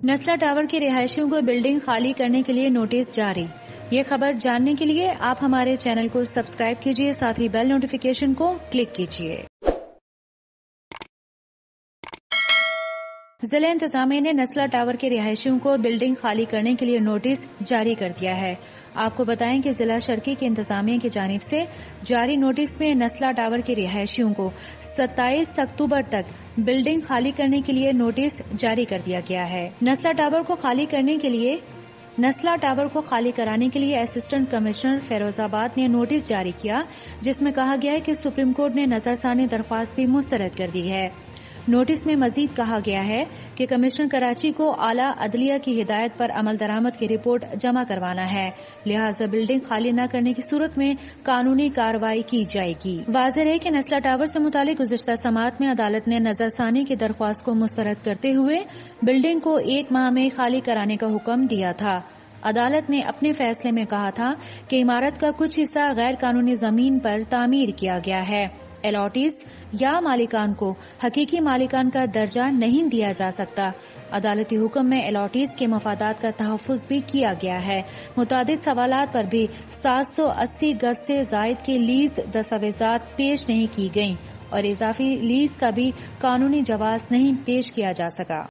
نسلا tower کے رہائشیوں کو بلڈنگ خالی کرنے کے لیے نوٹس جاری۔ یہ خبر جاننے کے لیے آپ ہمارے چینل کو سبسکرائب کیجیے، ساتھ ہی بیل نوٹیفیکیشن کو کلک کیجیے۔ ضلع انتظامیہ نے نسلا ٹاور کے رہائشیوں کو بلڈنگ خالی کرنے کے لیے نوٹس جاری کر دیا ہے۔ آپ کو بتائیں کہ ضلع شرقی کے انتظامیہ کی جانب سے جاری نوٹس میں نسلا ٹاور کے رہائشیوں کو 27 اکتوبر تک بلڈنگ خالی کرنے کے لیے نوٹس جاری کر دیا گیا ہے۔ نسلا ٹاور کو خالی کرانے کے لیے اسسٹنٹ کمشنر فیروز آباد نے نوٹس جاری کیا، جس میں کہا گیا ہے کہ سپریم کورٹ نے نظر ثانی درخواست بھی مسترد کر دی ہے۔ نوٹس میں مزید کہا گیا ہے کہ کمشنر کراچی کو اعلیٰ عدلیہ کی ہدایت پر عمل درآمد کی رپورٹ جمع کروانا ہے، لہذا بلڈنگ خالی نہ کرنے کی صورت میں قانونی کارروائی کی جائے گی۔ واضح ہے کہ نسلا ٹاور سے متعلق گزشتہ سماعت میں عدالت نے نظر ثانی کی درخواست کو مسترد کرتے ہوئے بلڈنگ کو 1 ماہ میں خالی کرانے کا حکم دیا تھا۔ عدالت نے اپنے فیصلے میں کہا تھا کہ عمارت کا کچھ حصہ غیر قانونی زمین پر تعمیر کیا گیا ہے۔ الاٹیز یا مالکان کو حقیقی مالکان کا درجہ نہیں دیا جا سکتا۔ عدالتی حکم میں الاٹیز کے مفادات کا تحفظ بھی کیا گیا ہے۔ متعدد سوالات پر بھی 780 گز سے زائد کے لیز دستاویزات پیش نہیں کی گئیں اور اضافی لیز کا بھی قانونی جواز نہیں پیش کیا جا سکا۔